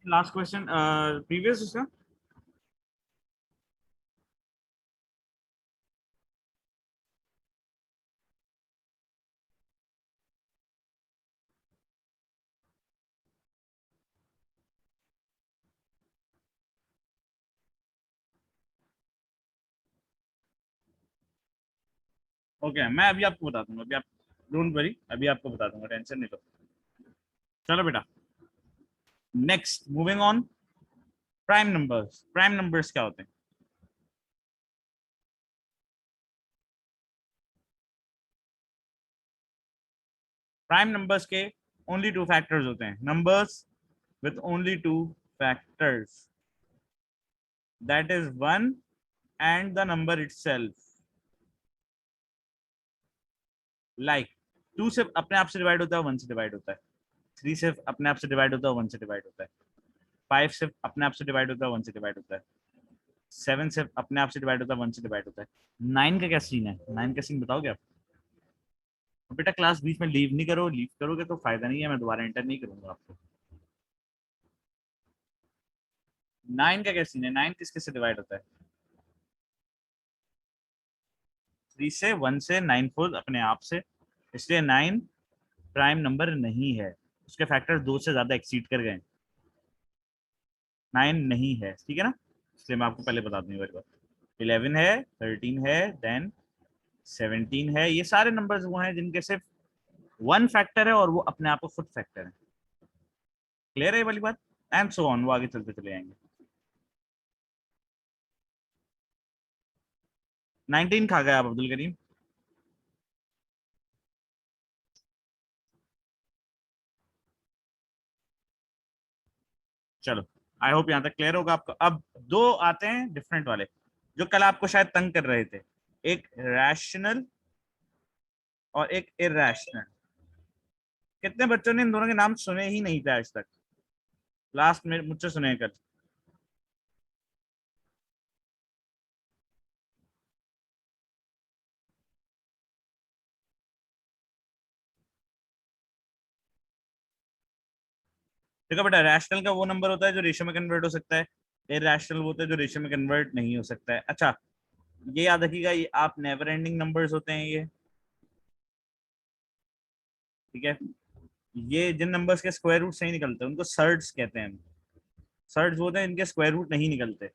Last question previous उसका। Okay मैं अभी आपको बता दूंगा, अभी आप डोंट वरी, अभी आपको बता दूंगा, टेंशन नहीं लो। चलो बेटा, next moving on. Prime numbers, prime numbers क्या होते हैं? प्राइम नंबर्स के ओनली टू फैक्टर्स होते हैं, numbers with only two factors, that is one and the number itself. Like two सिर्फ अपने आप से डिवाइड होता है, वन से डिवाइड होता है। थ्री सिर्फ अपने आप से डिवाइड होता है, वन से डिवाइड होता है। फाइव सिर्फ अपने आप से डिवाइड होता है, वन से डिवाइड होता है। सेवन सिर्फ अपने आप से डिवाइड होता है, वन से डिवाइड होता है। नाइन का क्या सीन है? नाइन का सीन बताओगे आप? बेटा क्लास बीच में लीव नहीं करो, लीव करोगे तो फायदा नहीं है, मैं दोबारा एंटर नहीं करूंगा आपको। नाइन का क्या सीन है? नाइन किस किस से डिवाइड होता है? थ्री से, वन से, नाइन खुद अपने आप से। इसलिए नाइन प्राइम नंबर नहीं है, उसके फैक्टर दो से ज्यादा एक्सीड कर गए, नाइन नहीं है, ठीक है ना? इसलिए मैं आपको पहले बता दूं एक बार। 11 है, 13 है, देन 17 है, ये सारे नंबर्स वो हैं जिनके सिर्फ वन फैक्टर है और वो अपने आप को खुद फैक्टर है। क्लियर है ये वाली बात? एंड सो ऑन, वो आगे चलते चले जाएंगे। 19 खा गया आप अब्दुल करीम। चलो, आई होप यहाँ तक क्लियर होगा आपको। अब दो आते हैं डिफरेंट वाले, जो कल आपको शायद तंग कर रहे थे। एक रैशनल और एक इरेशनल। कितने बच्चों ने इन दोनों के नाम सुने ही नहीं थे आज तक? लास्ट में मुझसे सुने कल। देखो बेटा, रैशनल का वो नंबर होता है जो रेशियो में कन्वर्ट हो सकता है, इरेशनल वो होता है जो रेशियो में कन्वर्ट नहीं हो सकता है। अच्छा, ये याद रखिएगा, ये आप नेवर एंडिंग नंबर्स होते हैं ये, ठीक है? ये जिन नंबर्स के स्क्वायर रूट सही निकलते हैं उनको सर्ड्स कहते हैं हम। सर्ड्स वो होते हैं इनके स्क्वायर रूट नहीं निकलते,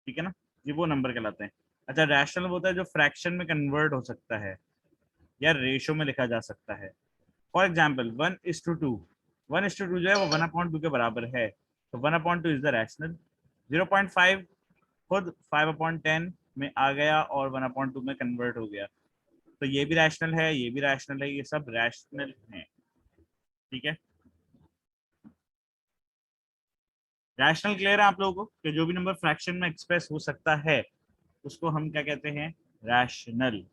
ठीक है ना? ये वो नंबर कहलाते हैं। अच्छा, रैशनल वो होता है जो फ्रैक्शन में कन्वर्ट हो सकता है या रेशो में लिखा जा सकता है। फॉर एग्जाम्पल 1:2, 1:2 जो है वो 1/2 के बराबर है, तो 1/2 इज द रैशनल। 0.5 खुद 5/10 में आ गया और 1/2 में कन्वर्ट हो गया, तो ये भी रैशनल है, ये भी रैशनल है, ये सब रैशनल है, ठीक है? रैशनल क्लियर है आप लोगों को कि जो भी नंबर फ्रैक्शन में एक्सप्रेस हो सकता है उसको हम क्या कहते हैं? रैशनल।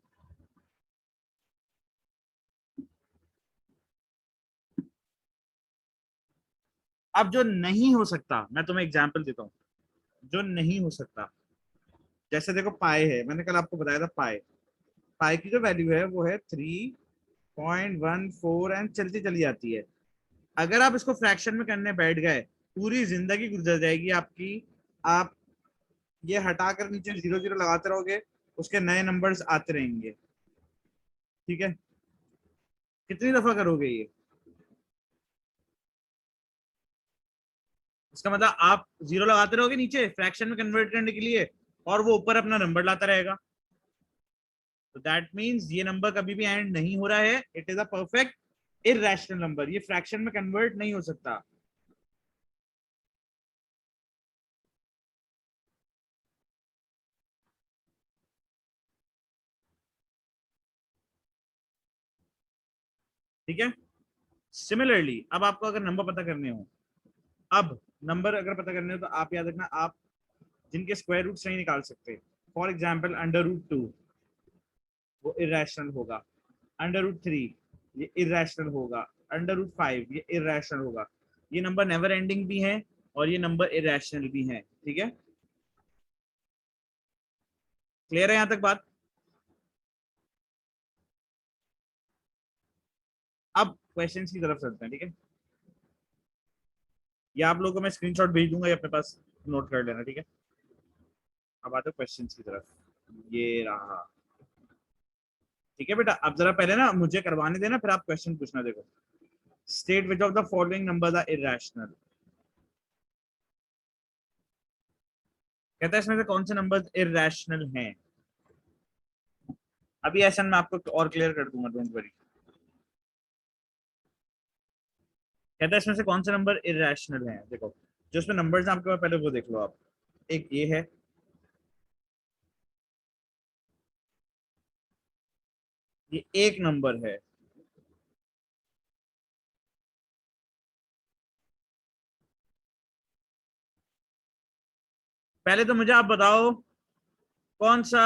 अब जो नहीं हो सकता, मैं तुम्हें एग्जांपल देता हूँ। जो नहीं हो सकता, जैसे देखो पाई है, मैंने कल आपको बताया था पाई। पाई की जो वैल्यू है वो है 3.14 एंड चलती चली जाती है। अगर आप इसको फ्रैक्शन में करने बैठ गए, पूरी जिंदगी गुजर जाएगी आपकी। आप ये हटाकर नीचे जीरो जीरो लगाते रहोगे, उसके नए नंबर्स आते रहेंगे, ठीक है? कितनी दफा करोगे ये? इसका मतलब आप जीरो लगाते रहोगे नीचे फ्रैक्शन में कन्वर्ट करने के लिए, और वो ऊपर अपना नंबर लाता रहेगा। तो दैट मीन्स ये नंबर कभी भी एंड नहीं हो रहा है, it is a perfect irrational number, ये फ्रैक्शन में कन्वर्ट नहीं हो सकता। ठीक है? सिमिलरली अब आपको अगर नंबर पता करने हो, अब नंबर अगर पता करने हो तो आप याद रखना, आप जिनके स्क्वायर रूट नहीं निकाल सकते, फॉर एग्जाम्पल √2, वो इरेशनल होगा। √3 ये इरेशनल होगा। √5 ये इरेशनल होगा। ये नंबर नेवर एंडिंग भी है और ये नंबर इरेशनल भी है, ठीक है? क्लियर है यहां तक बात? अब क्वेश्चन की तरफ चलते हैं, ठीक है? ये आप लोगों को मैं स्क्रीनशॉट भेज दूंगा, ये अपने पास नोट कर लेना, ठीक है। अब आते क्वेश्चंस की तरफ, ये रहा, ठीक है बेटा। अब जरा पहले ना मुझे करवाने देना, फिर आप क्वेश्चन पूछना। देखो, state which of the following numbers are irrational. कहता है इसमें से कौन से नंबर्स इरैशनल हैं। अभी ऐसा मैं आपको और क्लियर कर दूंगा, डोंट वरी। कहता है इसमें से कौन से नंबर इरैशनल हैं। देखो, जो इसमें नंबर्स हैं आपके पास, पहले वो देख लो आप। एक ये है, ये एक नंबर है। पहले तो मुझे आप बताओ कौन सा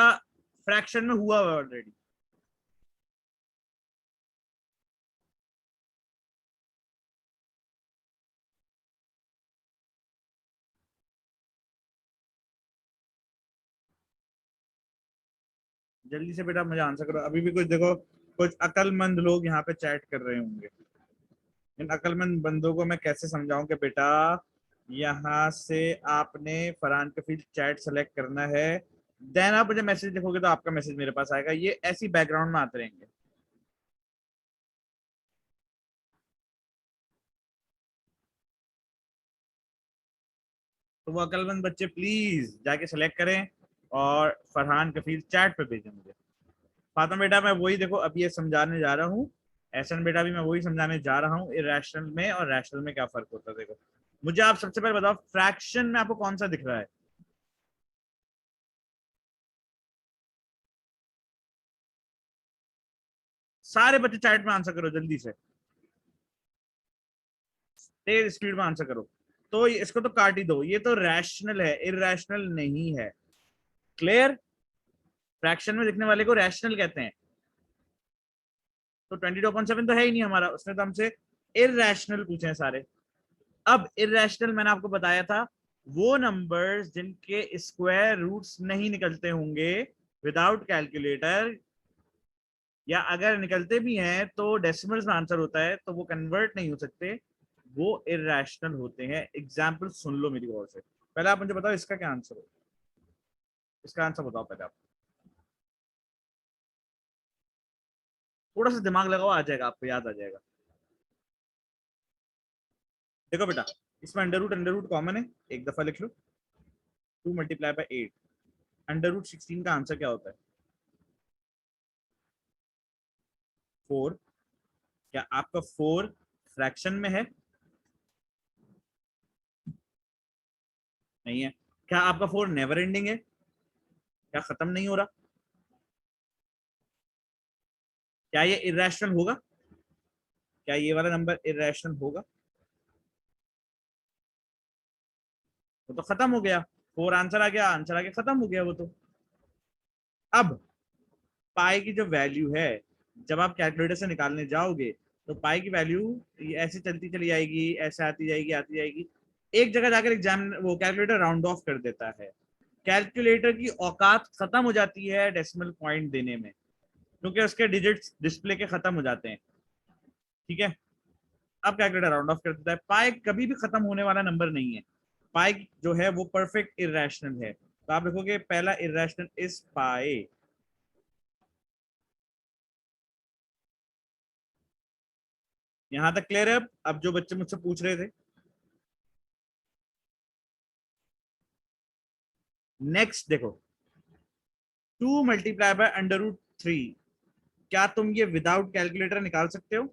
फ्रैक्शन में हुआ है ऑलरेडी। जल्दी से बेटा मुझे आंसर करो। अभी भी कुछ देखो, कुछ अकलमंद लोग यहाँ पे चैट कर रहे होंगे। इन अकलमंद बंदों को मैं कैसे समझाऊं कि बेटा यहाँ से आपने फरहान कफील चैट सेलेक्ट करना है, देन आप मुझे मैसेज लिखोगे तो आपका मैसेज मेरे पास आएगा। ये ऐसी बैकग्राउंड में आते रहेंगे। तो वो अकलमंद बच्चे प्लीज जाके सेलेक्ट करें और फरहान कफील चैट पे भेजें मुझे। फातिमा बेटा मैं वही देखो अभी ये समझाने जा रहा हूँ। एहसन बेटा भी मैं वही समझाने जा रहा हूँ, इरेशनल में और रैशनल में क्या फर्क होता है। देखो, मुझे आप सबसे पहले बताओ, फ्रैक्शन में आपको कौन सा दिख रहा है। सारे बच्चे चैट में आंसर करो जल्दी से, तेज स्पीड में आंसर करो। तो इसको तो काट ही दो, ये तो रैशनल है, इरेशनल नहीं है। क्लियर। फ्रैक्शन में दिखने वाले को रैशनल कहते हैं। तो 22.7 तो है ही नहीं हमारा, उसने तो हमसे इरेशनल पूछे हैं सारे। अब इरेशनल मैंने आपको बताया था, वो नंबर्स जिनके स्क्वायर रूट्स नहीं निकलते होंगे विदाउट कैलकुलेटर, या अगर निकलते भी हैं तो डेसिमल्स में आंसर होता है तो वो कन्वर्ट नहीं हो सकते, वो इरेशनल होते हैं। एग्जाम्पल सुन लो मेरी ओर से। पहले आप मुझे बताओ इसका क्या आंसर हो, इसका आंसर बताओ पहले आप। थोड़ा सा दिमाग लगाओ, आ जाएगा आपको, याद आ जाएगा। देखो बेटा, इसमें अंडर रूट कॉमन है, एक दफा लिख लो। 2 × 8, अंडर रूट 16 का आंसर क्या होता है। 4। क्या आपका 4 फ्रैक्शन में है। नहीं है। क्या आपका 4 नेवर एंडिंग है, क्या खत्म नहीं हो रहा। क्या ये इरेशनल होगा, क्या ये वाला नंबर इरेशनल होगा। वो तो खत्म हो गया, 4 आंसर आ गया, आंसर आ गया, खत्म हो गया वो तो। अब पाई की जो वैल्यू है, जब आप कैलकुलेटर से निकालने जाओगे तो पाई की वैल्यू ऐसे चलती चली जाएगी, ऐसे आती जाएगी आती जाएगी। एक जगह जाकर एग्जाम वो कैलकुलेटर राउंड ऑफ कर देता है। कैलकुलेटर की औकात खत्म हो जाती है डेसिमल पॉइंट देने में, क्योंकि उसके डिजिट्स डिस्प्ले के खत्म हो जाते हैं। ठीक है। अब कैलकुलेटर राउंड ऑफ कर देता है। पाई कभी भी खत्म होने वाला नंबर नहीं है। पाई जो है वो परफेक्ट इरेशनल है। तो आप लिखोगे पहला इरेशनल इज पाई। यहां तक क्लियर है। अब जो बच्चे मुझसे पूछ रहे थे, नेक्स्ट देखो, 2 × √3, क्या तुम ये विदाउट कैलकुलेटर निकाल सकते हो।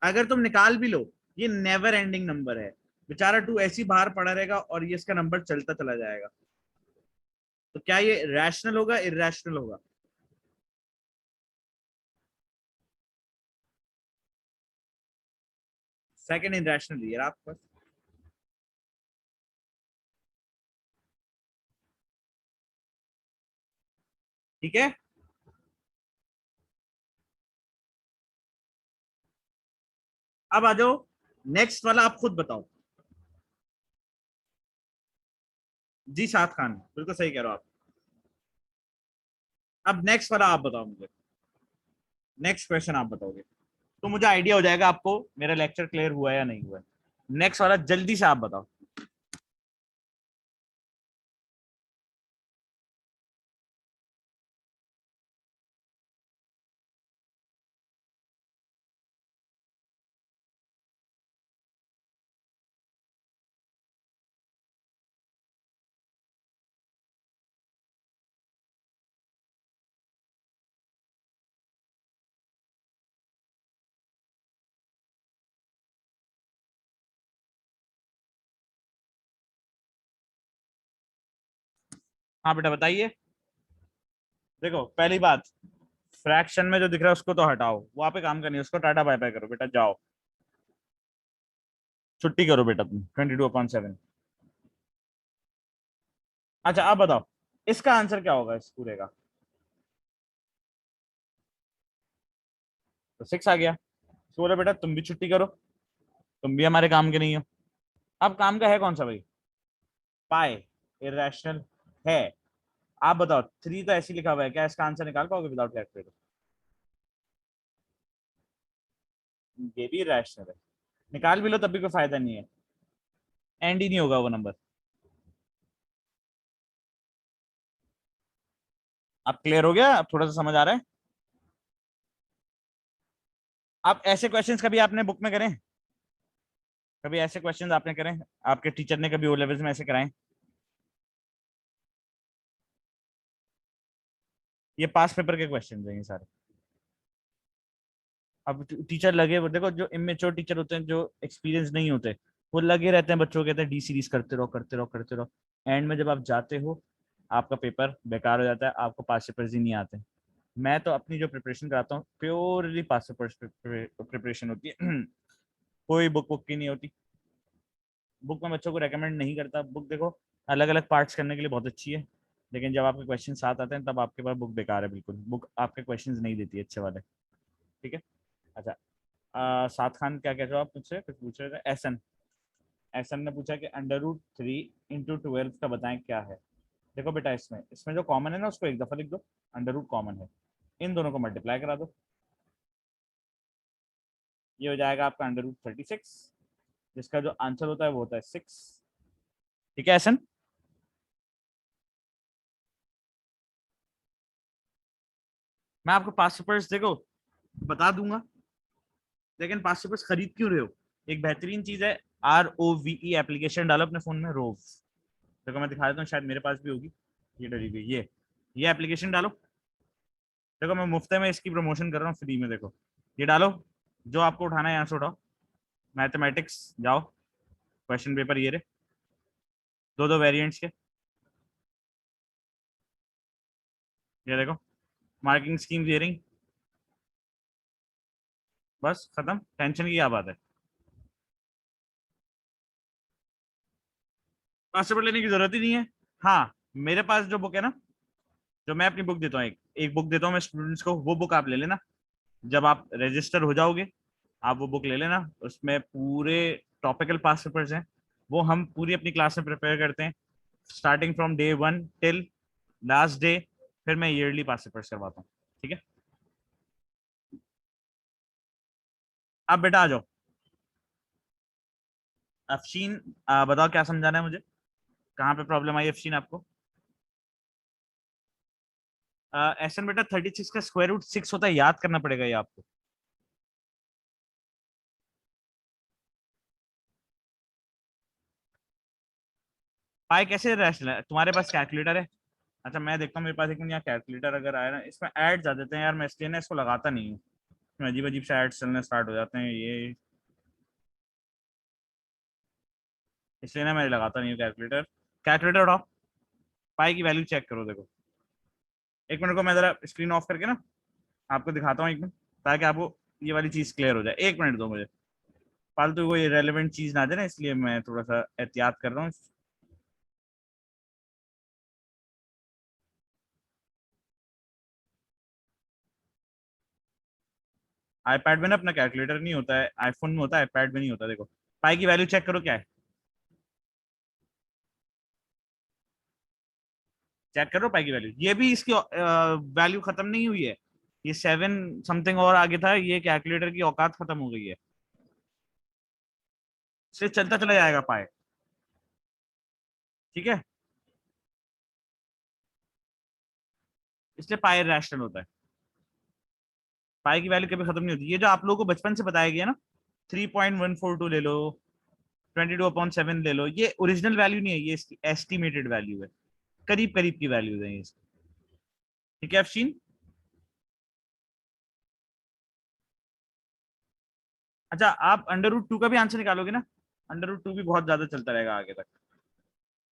अगर तुम निकाल भी लो, ये नेवर एंडिंग नंबर है। बेचारा 2 ऐसी बाहर पड़ा रहेगा और ये इसका नंबर चलता चला जाएगा। तो क्या ये रैशनल होगा, इरेशनल होगा। सेकंड इरेशनल है आपके पास। ठीक है। अब आ जाओ, नेक्स्ट वाला आप खुद बताओ। जी साद खान, बिल्कुल सही कह रहे हो आप। अब नेक्स्ट वाला आप बताओ मुझे, नेक्स्ट क्वेश्चन आप बताओगे। तो मुझे आइडिया हो जाएगा आपको मेरा लेक्चर क्लियर हुआ है या नहीं हुआ है। नेक्स्ट वाला जल्दी से आप बताओ। हाँ बेटा बताइए। देखो पहली बात, फ्रैक्शन में जो दिख रहा है उसको तो हटाओ, वहां पे काम करनी है, उसको टाटा बाय बाय करो बेटा, जाओ छुट्टी करो बेटा तुम, 22/7। अच्छा अब बताओ इसका आंसर क्या होगा इस पूरे का। तो 6 आ गया। तो बोले बेटा तुम भी छुट्टी करो, तुम भी हमारे काम के नहीं हो। अब काम का है कौन सा भाई, पाई इरेशनल है। आप बताओ 3 तो ऐसे लिखा हुआ है, क्या इसका आंसर निकाल पाओगे विदाउट कैलकुलेटर। ये भी इरेशनल है, निकाल भी लो तब भी कोई फायदा नहीं है, एंड ही नहीं होगा वो नंबर। अब क्लियर हो गया, अब थोड़ा सा समझ आ रहा है। आप ऐसे क्वेश्चंस कभी आपने बुक में करें, कभी ऐसे क्वेश्चंस आपने करें, आपके टीचर ने कभी ओ लेवल्स में ऐसे कराएं। ये पास पेपर के क्वेश्चन हैं ये सारे। अब टीचर लगे, वो देखो जो इमेच्योर टीचर होते हैं, जो एक्सपीरियंस नहीं होते, वो लगे रहते हैं बच्चों को, कहते हैं डी सीरीज करते रहो करते रहो करते रहो। एंड में जब आप जाते हो आपका पेपर बेकार हो जाता है, आपको पास पेपर्स ही नहीं आते। मैं तो अपनी जो प्रिपरेशन कराता हूँ प्योरली पास पेपर्स प्रिपरेशन होती है। कोई बुक बुक की नहीं होती। बुक में बच्चों को रेकमेंड नहीं करता, बुक देखो अलग अलग पार्ट्स करने के लिए बहुत अच्छी है, लेकिन जब आपके क्वेश्चन साथ आते हैं तब आपके पास बुक बेकार है, बिल्कुल बुक आपके क्वेश्चंस नहीं देती है अच्छे वाले। ठीक है। अच्छा साद खान क्या कह रहे हो आप मुझसे कुछ पूछ रहे थे। एसन, एसन ने पूछा कि √3 × 12 का बताएं क्या है। देखो बेटा इसमें इसमें जो कॉमन है ना उसको एक दफा लिख दो, अंडर रूट कॉमन है, इन दोनों को मल्टीप्लाई करा दो, ये हो जाएगा आपका √36, जिसका जो आंसर होता है वो होता है 6। ठीक है एसन। मैं आपको पास पेपर्स देखो बता दूंगा, लेकिन पास पेपर्स खरीद क्यों रहे हो। एक बेहतरीन चीज है, ROVE एप्लीकेशन डालो अपने फोन में, रोव। देखो मैं दिखा देता हूँ, शायद मेरे पास भी होगी, ये डली हुई ये एप्लीकेशन डालो। देखो मैं मुफ्त में इसकी प्रमोशन कर रहा हूँ फ्री में, देखो ये डालो, जो आपको उठाना है यहाँ से उठाओ। मैथमेटिक्स जाओ, क्वेश्चन पेपर ये रहे, दो दो वेरिएंट्स के, ये देखो मार्किंग स्कीम दे रही, बस खत्म, टेंशन की क्या बात है। पास पेपर लेने की जरूरत ही नहीं है। हाँ मेरे पास जो बुक है ना, जो मैं अपनी बुक देता हूँ, एक एक बुक देता हूँ मैं स्टूडेंट्स को, वो बुक आप ले लेना, जब आप रजिस्टर हो जाओगे आप वो बुक ले लेना, उसमें पूरे टॉपिकल पास पेपर्स हैं, वो हम पूरी अपनी क्लास में प्रिपेयर करते हैं, starting from day 1 till last day, फिर मैं ईयरली पास पेपर्स करवाता हूँ। ठीक है। आप बेटा आ जाओ। अफशीन बताओ क्या समझाना है मुझे, कहाँ पे प्रॉब्लम आई अफशीन आपको। एसन बेटा 36 का √6 होता है, याद करना पड़ेगा ये आपको। पाई कैसे रैशनल है, तुम्हारे पास कैलकुलेटर है। अच्छा मैं देखता हूँ मेरे पास एक मिनट, यहाँ कैलकुलेटर अगर आया ना, इसमें ऐड आ देते हैं यार, मैं इसलिए ना इसको लगाता नहीं हूँ, इसमें अजीब अजीब से ऐड चलने स्टार्ट हो जाते हैं ये, इसलिए ना मैं लगाता नहीं हूँ कैलकुलेटर। कैलकुलेटर उठाओ, पाई की वैल्यू चेक करो, देखो एक मिनट को मैं जरा स्क्रीन ऑफ करके ना आपको दिखाता हूँ एक मिनट, ताकि आपको ये वाली चीज क्लियर हो जाए, एक मिनट दो मुझे, फालतू कोई रेलेवेंट चीज ना दे ना, इसलिए मैं थोड़ा सा एहतियात कर रहा हूँ। आईपैड में ना अपना कैलकुलेटर नहीं होता है, आईफोन में होता है, आईपैड में नहीं होता। देखो पाई की वैल्यू चेक करो क्या है, चेक करो पाई की वैल्यू, ये भी इसकी वैल्यू खत्म नहीं हुई है, ये 7 समथिंग और आगे था, ये कैलकुलेटर की औकात खत्म हो गई है, इसलिए चलता चला जाएगा पाए। ठीक है, इसलिए पाए रैशनल होता है। पाई की वैल्यू कभी खत्म नहीं होती। ये जो आप लोगों को बचपन से बताया गया ना, 3.142 ले लो, 22/7 ले लो, ये ओरिजिनल वैल्यू नहीं है, ये इसकी एस्टिमेटेड वैल्यू है, करीब करीब की वैल्यूज है ये। ठीक है अफशीन। अच्छा, आप अंडर रूट 2 का भी आंसर निकालोगे ना? अंडर रूट 2 भी बहुत ज्यादा चलता रहेगा आगे तक।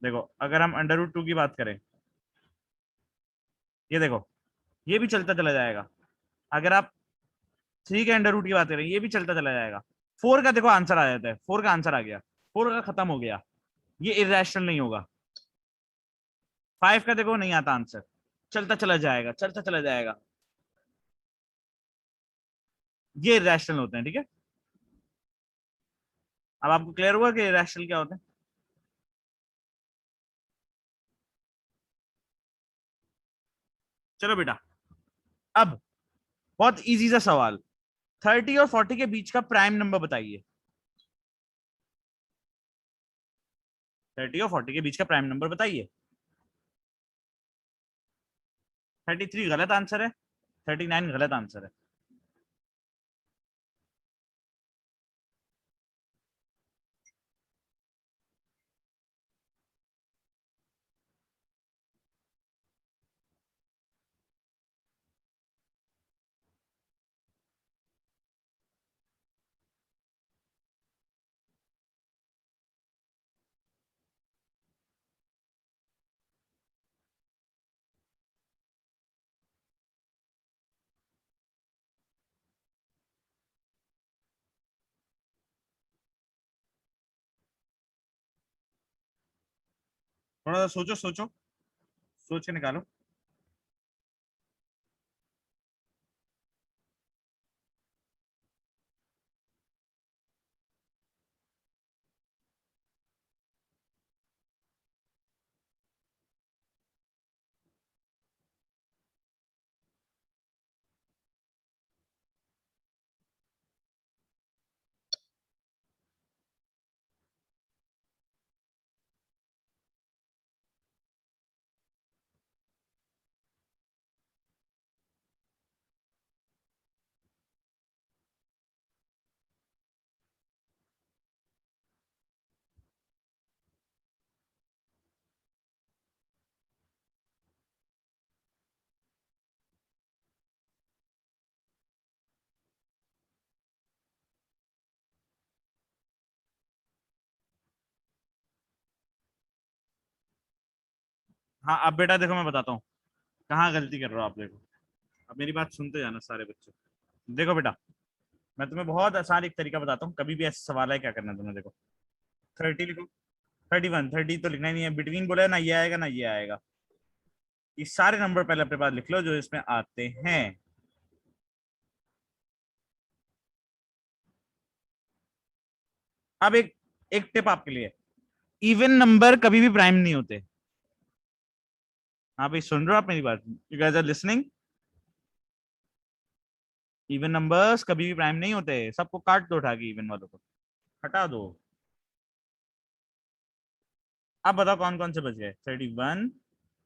देखो अगर हम अंडर रूट 2 की बात करें, ये देखो, ये भी चलता चला जाएगा। अगर आप 3 के अंडर रूट की बात करें, ये भी चलता चला जाएगा। 4 का देखो आंसर आ जाता है, 4 का आंसर आ गया, 4 का खत्म हो गया, ये इरेशनल नहीं होगा। 5 का देखो नहीं आता आंसर, चलता चला जाएगा, चलता चला जाएगा, ये रैशनल होते हैं। ठीक है, अब आपको क्लियर हुआ कि रैशनल क्या होते हैं? चलो बेटा, अब बहुत इजी सा सवाल, 30 और 40 के बीच का प्राइम नंबर बताइए। 30 और 40 के बीच का प्राइम नंबर बताइए। 33 गलत आंसर है, 39 गलत आंसर है। थोड़ा सा सोचो, सोचो, सोच के निकालो। हाँ अब बेटा देखो, मैं बताता हूँ कहाँ गलती कर रहे हो आप। देखो, अब मेरी बात सुनते जाना सारे बच्चे। देखो बेटा, मैं तुम्हें बहुत आसान एक तरीका बताता हूँ, कभी भी ऐसा सवाल है क्या करना है तुम्हें। देखो, 30 लिखो, 31, 30 तो लिखना ही नहीं है, बिटवीन बोला है ना, ये आएगा ना ये आएगा। ये सारे नंबर पहले अपने पास लिख लो जो इसमें आते हैं। अब एक एक टिप आपके लिए, इवन नंबर कभी भी प्राइम नहीं होते। हाँ भाई, सुन रहे हो आप मेरी बात? You guys are listening? Even numbers कभी भी प्राइम नहीं होते, सबको काट दो उठा के, इवन वालों को हटा दो। अब बताओ कौन कौन से बच गए? 31,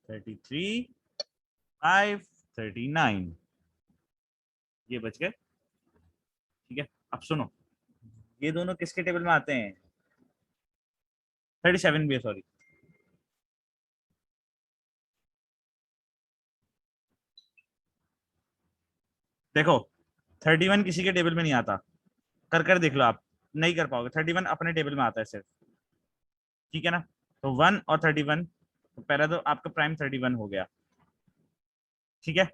33, 5, 39, ये बच गए। ठीक है, अब सुनो, ये दोनों किसके टेबल में आते हैं? 37 भी है, सॉरी। देखो, 31 किसी के टेबल में नहीं आता, कर कर देख लो आप, नहीं कर पाओगे। 31 अपने टेबल में आता है सिर्फ। ठीक है ना? तो 1 और 31, तो पहला तो आपका प्राइम 31 हो गया। ठीक है,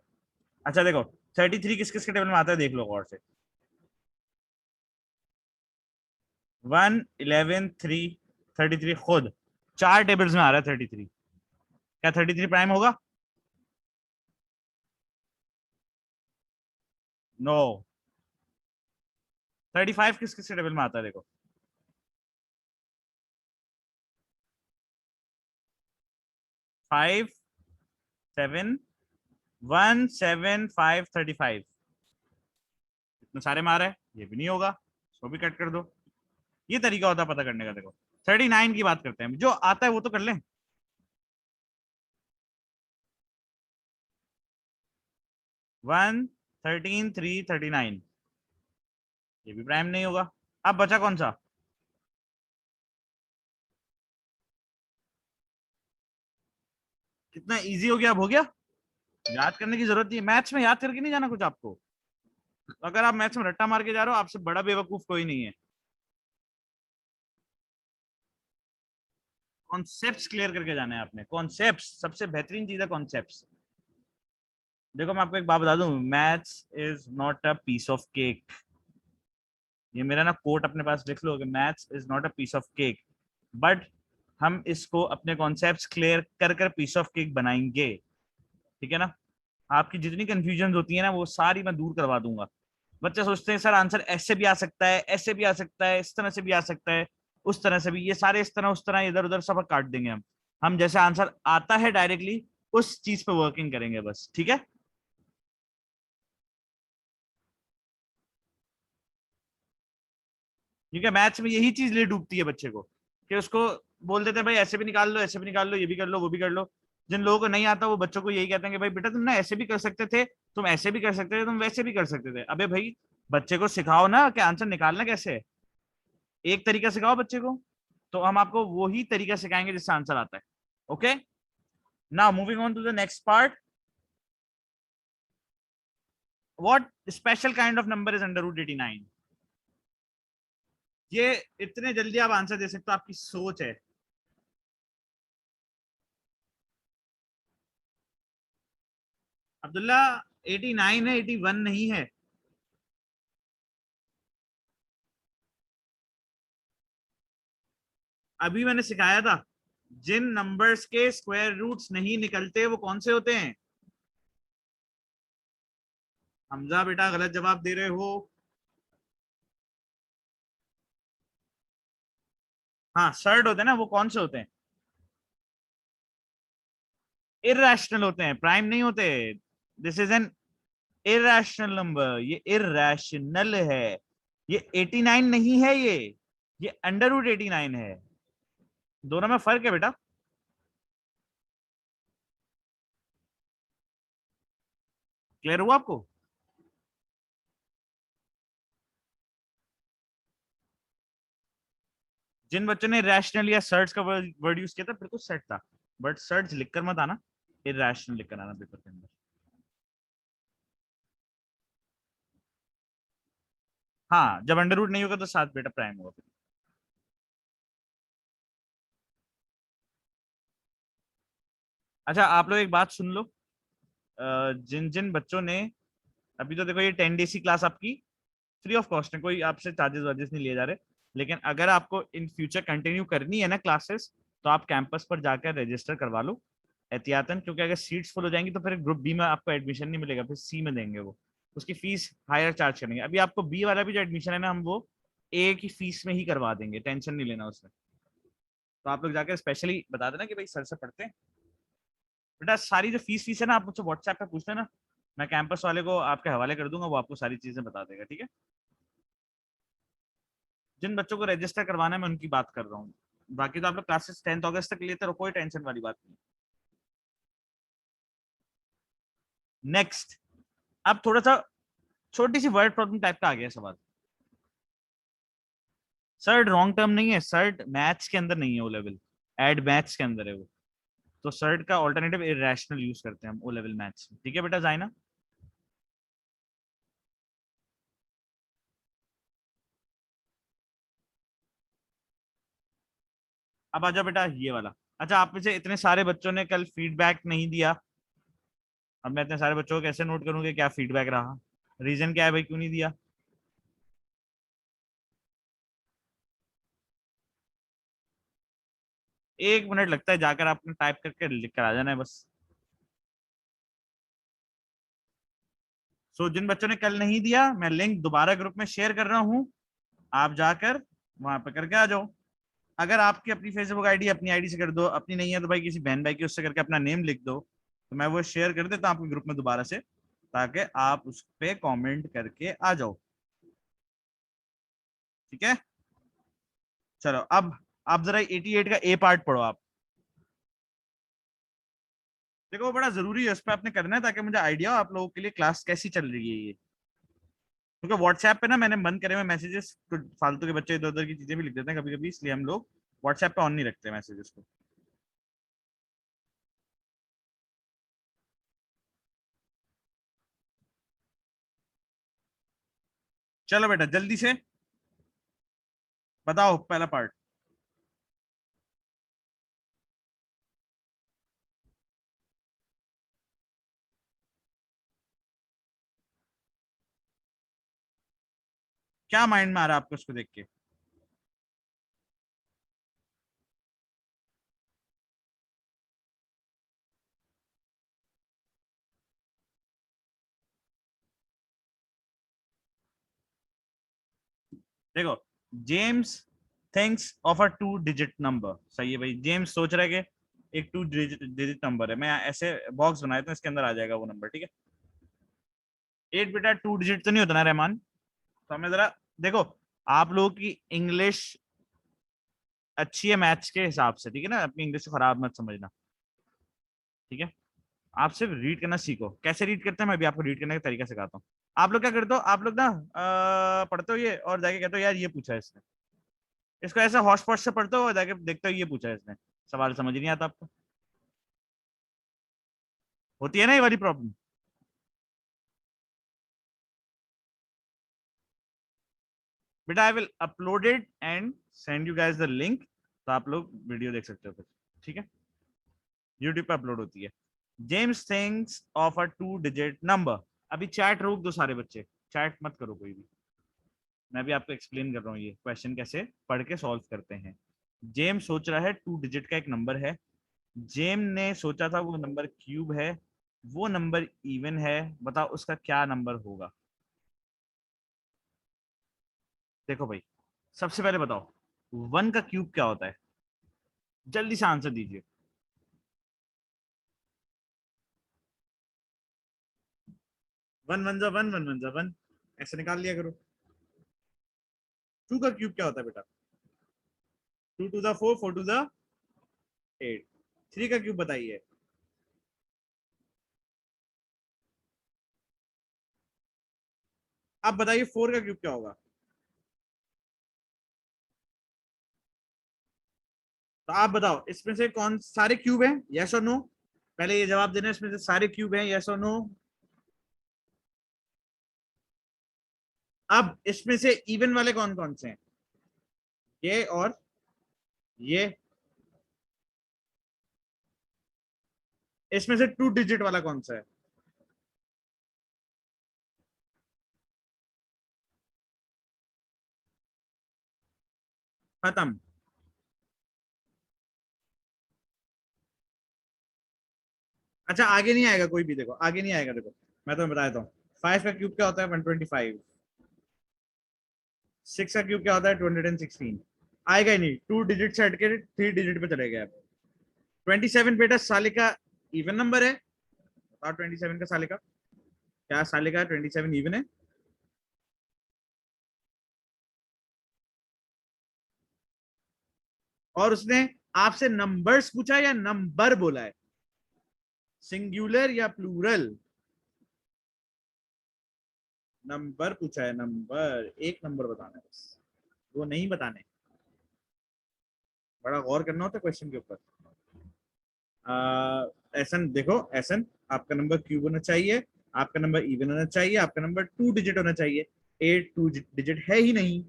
अच्छा देखो, 33 किस किस के टेबल में आता है देख लो गौर से। 1, 11, 3, 33 खुद 4 टेबल्स में आ रहा है 33। क्या 33 प्राइम होगा? नो। 35 किस किस के टेबल में आता है देखो। 5, 7, 17535 इतने सारे मार है, ये भी नहीं होगा, इसको भी कट कर दो। ये तरीका होता है पता करने का। देखो 39 की बात करते हैं, जो आता है वो तो कर लें। 113,339 ये भी प्राइम नहीं होगा। अब बचा कौन सा? कितना इजी हो गया, अब हो गया। याद करने की जरूरत नहीं है, मैथ्स में याद करके नहीं जाना कुछ आपको। अगर आप मैथ्स में रट्टा मार के जा रहे हो, आपसे बड़ा बेवकूफ कोई नहीं है। कॉन्सेप्ट्स क्लियर करके जाना है आपने। कॉन्सेप्ट्स सबसे बेहतरीन चीज है, कॉन्सेप्ट्स। देखो मैं आपको एक बात बता दूं, maths is not a piece of cake. ये मेरा ना कोट अपने पास लिख लो कि maths is not a piece of cake, but हम इसको अपने कॉन्सेप्ट्स क्लियर कर कर पीस ऑफ केक बनाएंगे। ठीक है ना? आपकी जितनी कंफ्यूजन होती है ना, वो सारी मैं दूर करवा दूंगा। बच्चे सोचते हैं सर आंसर ऐसे भी आ सकता है, ऐसे भी आ सकता है, इस तरह से भी आ सकता है, उस तरह से भी। ये सारे इस तरह उस तरह इधर उधर सब काट देंगे हम जैसे आंसर आता है डायरेक्टली उस चीज पे वर्किंग करेंगे बस। ठीक है? क्योंकि मैथ्स में यही चीज ले डूबती है बच्चे को, कि उसको बोल देते हैं भाई ऐसे भी निकाल लो, ऐसे भी निकाल लो, ये भी कर लो, वो भी कर लो। जिन लोगों को नहीं आता वो बच्चों को यही कहते हैं कि भाई बेटा तुम ना ऐसे भी कर सकते थे, तुम ऐसे भी कर सकते थे, तुम वैसे भी कर सकते थे। अबे भाई बच्चे को सिखाओ ना कि आंसर निकालना कैसे है। एक तरीका सिखाओ बच्चे को, तो हम आपको वही तरीका सिखाएंगे जिससे आंसर आता है। Okay, now moving on to the next part. What special kind of number is under root 89? ये इतने जल्दी आप आंसर दे सकते हो, आपकी सोच है। अब्दुल्ला 89 है, 81 नहीं है। अभी मैंने सिखाया था, जिन नंबर्स के स्क्वायर रूट्स नहीं निकलते वो कौन से होते हैं? हमजा बेटा गलत जवाब दे रहे हो। हाँ सर्ड होते हैं ना, वो कौन से होते हैं? इररेशनल होते हैं, प्राइम नहीं होते। This is an irrational number, ये इररेशनल है। ये 89 नहीं है, ये अंडर रूट 89 है। दोनों में फर्क है बेटा। क्लियर हुआ आपको? जिन बच्चों ने रैशनल या सर्च का वर्ड यूज किया था फिर तो सेट था, बट सर्च लिखकर मत आना, इररेशनल लिखकर आना पेपर के अंदर। हाँ जब अंडर रूट नहीं होगा तो सात बेटा प्राइम होगा। अच्छा आप लोग एक बात सुन लो, जिन जिन बच्चों ने, अभी तो देखो ये 10 डेज की क्लास आपकी फ्री ऑफ कॉस्ट है, कोई आपसे चार्जेस वार्जेस नहीं लिए जा रहे। लेकिन अगर आपको इन फ्यूचर कंटिन्यू करनी है ना क्लासेस, तो आप कैंपस पर जाकर रजिस्टर करवा लो एहतियातन, क्योंकि अगर सीट्स फुल हो जाएंगी तो फिर ग्रुप बी में आपको एडमिशन नहीं मिलेगा, फिर सी में देंगे वो। उसकी फीस हायर चार्ज करेंगे। अभी आपको बी वाला भी जो एडमिशन है ना, हम वो ए की फीस में ही करवा देंगे, टेंशन नहीं लेना उसमें। तो आप लोग जाकर स्पेशली बता देना कि भाई सर से पढ़ते हैं। बेटा सारी जो फीस फीस है ना, आप मुझसे व्हाट्सएप पे पूछ लेना, मैं कैंपस वाले को आपके हवाले कर दूंगा, वो आपको सारी चीजें बता देगा। ठीक है? जिन बच्चों को रजिस्टर करवाना है मैं उनकी बात कर रहा हूँ, बाकी तो आप लोग क्लासेस 10 अगस्त तक लेते रहो, कोई टेंशन वाली बात नहीं। नेक्स्ट, अब थोड़ा सा छोटी सी वर्ड प्रॉब्लम टाइप का आ गया सवाल। सर्ड रॉन्ग टर्म नहीं है, सर्ड मैथ्स के अंदर नहीं है, ओ लेवल एड मैथ्स के अंदर है वो। तो सर्ड का ऑल्टरनेटिव इरेशनल यूज करते हैं हम ओ लेवल मैथ्स में। ठीक है बेटा जाइना? अब आजा बेटा ये वाला। अच्छा आप में से इतने सारे बच्चों ने कल फीडबैक नहीं दिया, अब मैं इतने सारे बच्चों को कैसे नोट करूंगा क्या फीडबैक रहा? रीजन क्या है भाई, क्यों नहीं दिया? 1 मिनट लगता है, जाकर आपने टाइप करके लिख कर आ जाना है बस। सो जिन बच्चों ने कल नहीं दिया, मैं लिंक दोबारा ग्रुप में शेयर कर रहा हूँ, आप जाकर वहां पर करके आ जाओ। अगर आपकी अपनी फेसबुक आईडी अपनी आईडी से कर दो, अपनी नहीं है तो भाई किसी बहन भाई की उससे करके अपना नेम लिख दो। तो मैं वो शेयर कर देता हूँ आपके ग्रुप में दोबारा से, ताकि आप उस पे कमेंट करके आ जाओ। ठीक है, चलो अब आप जरा 88 का ए पार्ट पढ़ो आप। देखो वो बड़ा जरूरी है, उस पर आपने करना है ताकि मुझे आइडिया हो आप लोगों के लिए क्लास कैसी चल रही है ये। क्योंकि व्हाट्सएप पे ना मैंने बंद करे हुए मैसेजेस, तो फालतू के बच्चे इधर उधर की चीजें भी लिख देते हैं कभी कभी, इसलिए हम लोग व्हाट्सएप पे ऑन नहीं रखते मैसेजेस को। चलो बेटा जल्दी से बताओ पहला पार्ट। क्या माइंड में आ रहा है आपको इसको देख के? देखो, James thinks of a 2 digit number, सही है भाई। जेम्स सोच रहा है कि एक 2 डिजिट नंबर है, मैं ऐसे बॉक्स बनाया था, इसके अंदर आ जाएगा वो नंबर। ठीक है, 8 बेटा 2 डिजिट तो नहीं होता ना रहमान। तो हमें जरा देखो, आप लोगों की इंग्लिश अच्छी है मैथ्स के हिसाब से, ठीक है ना, अपनी इंग्लिश को खराब मत समझना। ठीक है, आप सिर्फ रीड करना सीखो। कैसे रीड करते हैं मैं भी आपको रीड करने का तरीका सिखाता हूँ। आप लोग क्या करते हो, आप लोग ना पढ़ते हो ये और जाके कहते हो यार ये पूछा है इसने, इसको ऐसा हौश पौश से पढ़ते हो और जाके देखते हो ये पूछा है इसने, सवाल समझ नहीं आता आपको। होती है ना ये वाली प्रॉब्लम। बेटा I will upload it and send you guys the link, तो आप लोग वीडियो देख सकते हो फिर। ठीक है, यूट्यूब पे अपलोड होती है। James thinks of a 2 digit number. अभी चैट रोक दो सारे बच्चे, चैट मत करो कोई भी। मैं भी आपको एक्सप्लेन कर रहा हूँ ये क्वेश्चन कैसे पढ़ के सॉल्व करते हैं। जेम सोच रहा है 2 डिजिट का एक नंबर है। जेम ने सोचा था वो नंबर क्यूब है, वो नंबर इवन है, बताओ उसका क्या नंबर होगा। देखो भाई, सबसे पहले बताओ 1 का क्यूब क्या होता है, जल्दी से आंसर दीजिए। 1 1 जा 1, 1 1 जा 1, ऐसे निकाल लिया करो। 2 का क्यूब क्या होता है बेटा? 2 2 जा 4, 4 2 जा 8। 3 का क्यूब बताइए। अब बताइए 4 का क्यूब क्या होगा? तो आप बताओ इसमें से कौन सारे क्यूब हैं, यस और नो? पहले ये जवाब देना, इसमें से सारे क्यूब हैं, यस और नो? अब इसमें से इवन वाले कौन कौन से हैं? ये और ये। इसमें से 2 डिजिट वाला कौन सा है? खत्म। अच्छा आगे नहीं आएगा कोई भी, देखो आगे नहीं आएगा, देखो मैं तुम्हें बता देता हूँ। 5 का क्यूब क्या होता है? 125। 6 का क्यूब क्या होता है? 216। आएगा ही नहीं, 2 डिजिट से हटके 3 डिजिट पे चले गए आप। 27 बेटा साले का इवन नंबर है, बताओ 27 का साले का क्या? साले का 27 इवन है? और उसने आपसे नंबर्स पूछा या नंबर बोला है? सिंगुलर या प्लूरल? नंबर पूछा है, नंबर, एक नंबर बताना है बस, वो नहीं बताने। बड़ा गौर करना होता है क्वेश्चन के ऊपर। एसन देखो, एसन आपका नंबर क्यूब होना चाहिए, आपका नंबर इवन होना चाहिए, आपका नंबर 2 डिजिट होना चाहिए। 8 2 डिजिट है ही नहीं।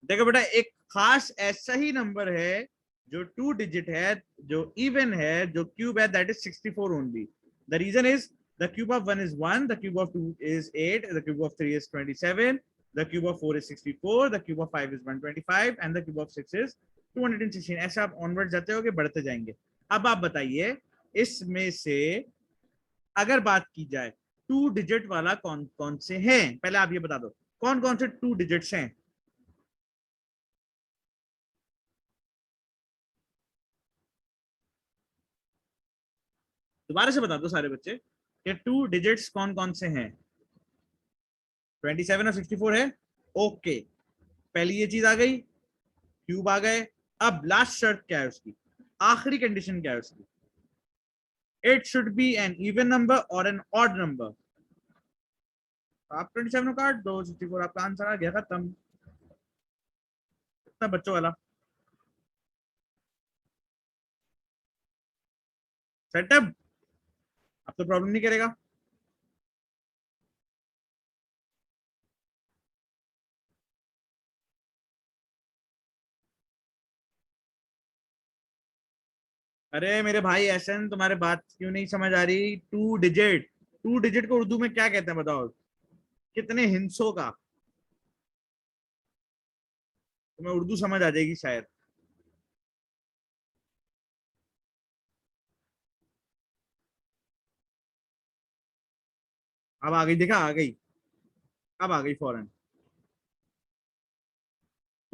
देखो बेटा, एक खास ऐसा ही नंबर है जो 2 डिजिट है, जो इवन है, जो क्यूब है, that is 64 only. The reason is the cube of 1 is 1, the cube of 2 is 8, the cube of 3 is 27, the cube of 4 is 64, the cube of 5 is 125 and the cube of 6 is 216। ऐसे आप onward जाते हो, बढ़ते जाएंगे। अब आप बताइए इसमें से अगर बात की जाए 2 डिजिट वाला कौन कौन से हैं, पहले आप ये बता दो कौन कौन से 2 डिजिट्स हैं। दोबारा से बता दो सारे बच्चे कि 2 डिजिट्स कौन कौन से हैं। 27 और 64 है। ओके, पहली ये चीज आ गई, क्यूब आ गए। अब लास्ट शर्त क्या है उसकी, आखिरी कंडीशन क्या है उसकी, it should be an even number और एन ऑड नंबर। आप 27 काट दो, 64 आपका आंसर आ गया, खत्म। इतना बच्चों वाला सेटअप, अब तो प्रॉब्लम नहीं करेगा। अरे मेरे भाई एहसन, तुम्हारे बात क्यों नहीं समझ आ रही। 2 डिजिट, 2 डिजिट को उर्दू में क्या कहते हैं बताओ, कितने हिंसों का। तुम्हें उर्दू समझ आ जाएगी शायद। अब आ गई, देखा आ गई, अब आ गई फौरन।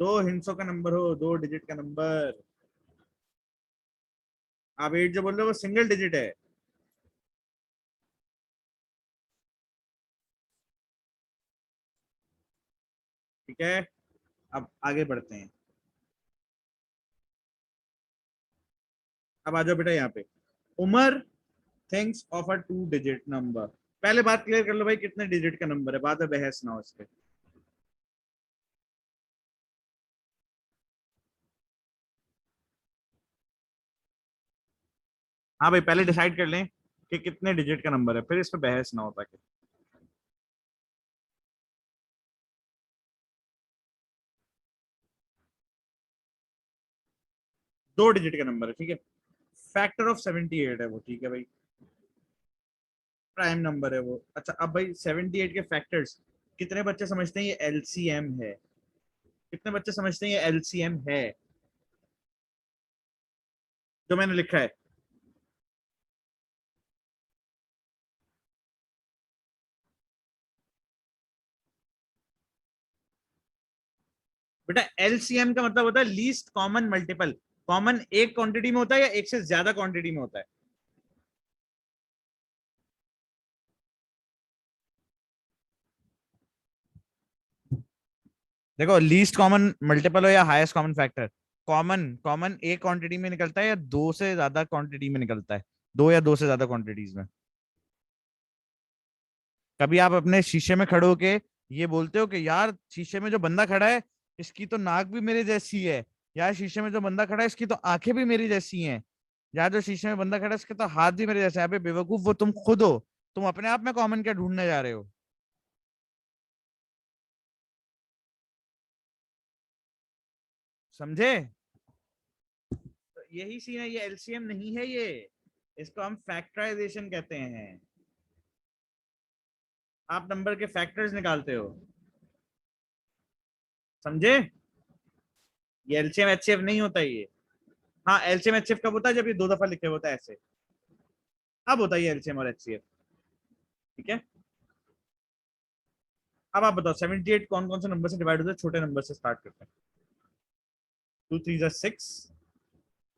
2 हिंसों का नंबर हो, 2 डिजिट का नंबर। आप 8 जो बोल रहे हो वो सिंगल डिजिट है। ठीक है, अब आगे बढ़ते हैं। अब आ जाओ बेटा यहाँ पे, Umar thinks of a 2 digit number. पहले बात क्लियर कर लो भाई, कितने डिजिट का नंबर है, बाद में बहस ना हो इस पे। हाँ भाई, पहले डिसाइड कर लें कि कितने डिजिट का नंबर है, फिर इस पे बहस ना हो पाके। 2 डिजिट का नंबर है, ठीक है। फैक्टर ऑफ 78 है वो, ठीक है भाई। प्राइम नंबर है वो। अच्छा अब भाई 78 के फैक्टर्स, कितने बच्चे समझते हैं ये एलसीएम है, कितने बच्चे समझते हैं ये एलसीएम है जो मैंने लिखा है। बेटा एलसीएम का मतलब होता है लीस्ट कॉमन मल्टीपल। कॉमन एक क्वांटिटी में होता है या एक से ज्यादा क्वांटिटी में होता है। देखो, लीस्ट कॉमन मल्टीपल हो या highest common factor, common common एक क्वांटिटी में निकलता है या दो से ज्यादा क्वांटिटी में निकलता है, दो या दो से ज्यादा क्वांटिटीज में। कभी आप अपने शीशे में खड़े होके ये बोलते हो कि यार शीशे में जो बंदा खड़ा है इसकी तो नाक भी मेरे जैसी है, यार शीशे में जो बंदा खड़ा है इसकी तो आंखें भी मेरी जैसी हैं, यार जो शीशे में बंदा खड़ा है इसके तो हाथ भी मेरे जैसे हैं। अबे बेवकूफ, वो तुम खुद हो, तुम अपने आप में कॉमन क्या ढूंढने जा रहे हो। समझे। तो यही सीन है, ये एलसीएम नहीं है ये, इसको हम फैक्टराइजेशन कहते हैं। आप नंबर के फैक्टर्स निकालते हो, समझे। ये एलसीएम एचसीएफ नहीं होता ये। हाँ, एलसीएम एचसीएफ कब होता है, जब ये 2 दफा लिखे होता है ऐसे, अब होता है ये एलसीएम और एचसीएफ। ठीक है। अब आप बताओ 78 कौन कौन से नंबर से डिवाइड होता है, छोटे नंबर से स्टार्ट करते हैं। 2 3 6,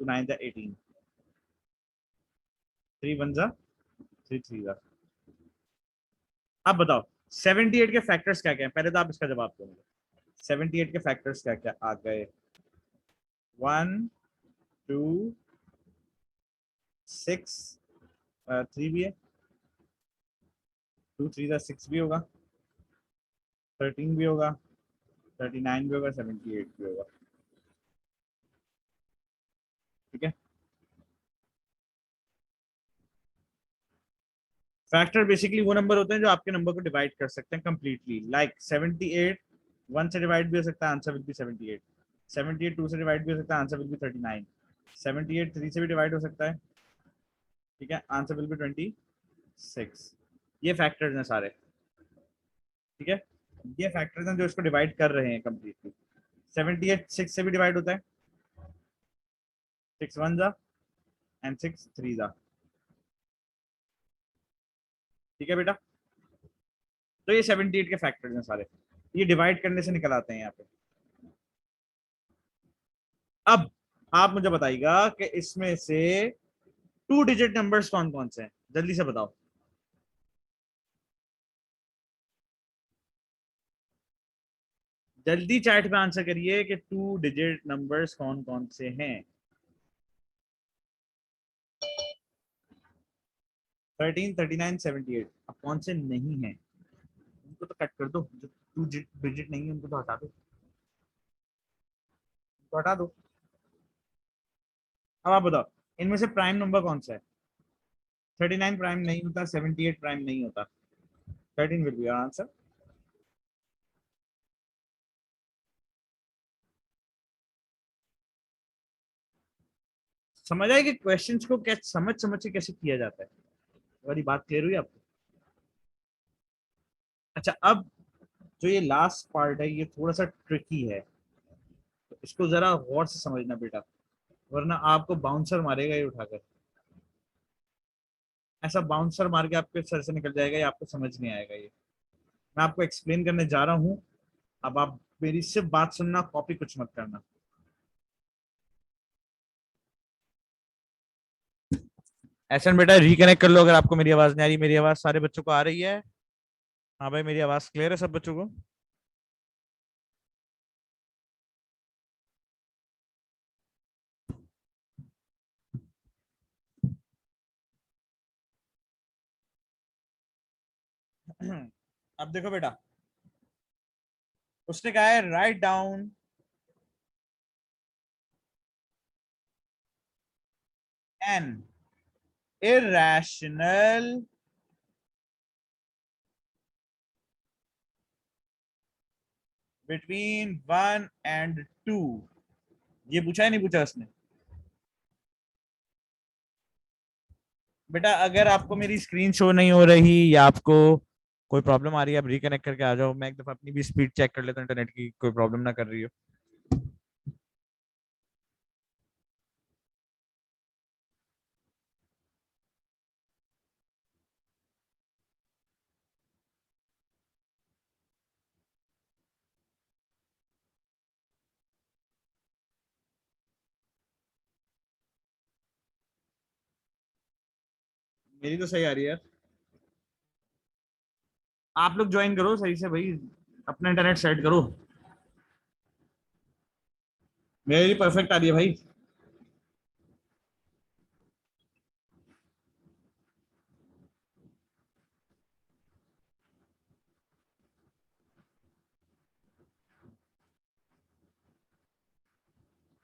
2 9 18, 3 1 3 3। अब बताओ 78 के फैक्टर्स क्या क्या है, पहले तो आप इसका जवाब दो मुझे। 78 के फैक्टर्स क्या क्या आ गए। 1 2 6, 3 भी है, 2 3 6 भी होगा, 13 भी होगा, 39 भी होगा, 78 भी होगा। ठीक है। फैक्टर बेसिकली वो नंबर होते हैं जो आपके नंबर को डिवाइड कर सकते हैं कंप्लीटली, लाइक 78 1 से डिवाइड भी हो सकता है, आंसर विल बी 78। 78 2 से डिवाइड भी हो सकता है, आंसर विल बी 39। 78 3 से भी डिवाइड हो सकता है, ठीक है, आंसर विल बी 26। ये फैक्टर्स हैं सारे। ठीक है, ये फैक्टर्स हैं जो इसको डिवाइड कर रहे हैं कंप्लीटली। 78 6 से भी डिवाइड होता है, 6 1 जा एंड 6 3 जा। ठीक है बेटा, तो ये 78 के फैक्टर्स हैं सारे, ये डिवाइड करने से निकल आते हैं यहाँ पे। अब आप मुझे बताइएगा कि इसमें से 2 डिजिट नंबर्स कौन कौन से हैं। जल्दी से बताओ। जल्दी चैट पे आंसर करिए कि 2 डिजिट नंबर्स कौन कौन से हैं। 13, 39, 78। अब कौन से नहीं है उनको तो कट कर दो, जो 2 डिजिट नहीं है उनको तो हटा दो, तो हटा दो। अब आप बताओ इनमें से प्राइम नंबर कौन सा है। 39 प्राइम नहीं होता, 78 प्राइम नहीं होता। 13 विल बी योर आंसर। समझ आए कि क्वेश्चंस को कैसे समझ समझ के कैसे किया जाता है। वाली बात क्लियर हुई आपको। अच्छा, अब जो ये लास्ट पार्ट है ये थोड़ा सा ट्रिकी है, तो इसको जरा गौर से समझना बेटा, वरना आपको बाउंसर मारेगा ये उठाकर। ऐसा बाउंसर मार के आपके सर से निकल जाएगा, ये आपको समझ नहीं आएगा। ये मैं आपको एक्सप्लेन करने जा रहा हूँ। अब आप मेरी सिर्फ बात सुनना, कॉपी कुछ मत करना। ऐसा बेटा रिकनेक्ट कर लो अगर आपको मेरी आवाज नहीं आ रही। मेरी आवाज सारे बच्चों को आ रही है? हाँ भाई, मेरी आवाज क्लियर है सब बच्चों को? अब देखो बेटा, उसने कहा है write down an irrational between 1 and 2। ये पूछा है नहीं पूछा उसने? बेटा अगर आपको मेरी स्क्रीन शो नहीं हो रही या आपको कोई प्रॉब्लम आ रही है, आप रिकनेक्ट करके आ जाओ। मैं एक दफा अपनी भी स्पीड चेक कर लेता हूँ इंटरनेट की, कोई प्रॉब्लम ना कर रही हो। मेरी तो सही आ रही है यार। आप लोग ज्वाइन करो सही से भाई, अपना इंटरनेट सेट करो। मेरी परफेक्ट आ रही है भाई।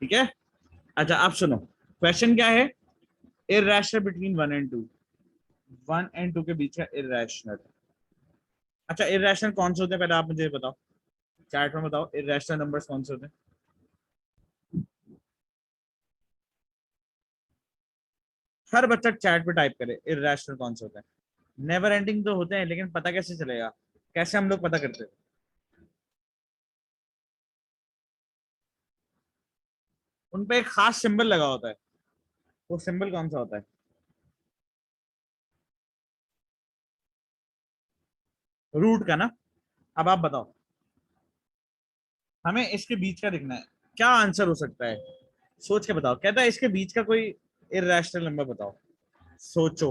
ठीक है। अच्छा आप सुनो, क्वेश्चन क्या है? Irrational between 1 and 2। 1 and 2 के बीच का इररेशनल। अच्छा इररेशनल कौन से होते हैं पहले आप मुझे बताओ, चैट में बताओ इररेशनल नंबर्स कौन से होते हैं। हर बच्चा चैट पे टाइप करे इररेशनल कौन से होते हैं। नेवर एंडिंग तो होते हैं, लेकिन पता कैसे चलेगा? कैसे हम लोग पता करते हैं? उन पे एक खास सिंबल लगा होता है। वो सिंबल कौन सा होता है? रूट का ना। अब आप बताओ, हमें इसके बीच का दिखना है। क्या आंसर हो सकता है? सोच के बताओ। कहता है इसके बीच का कोई इररेशनल नंबर बताओ। सोचो।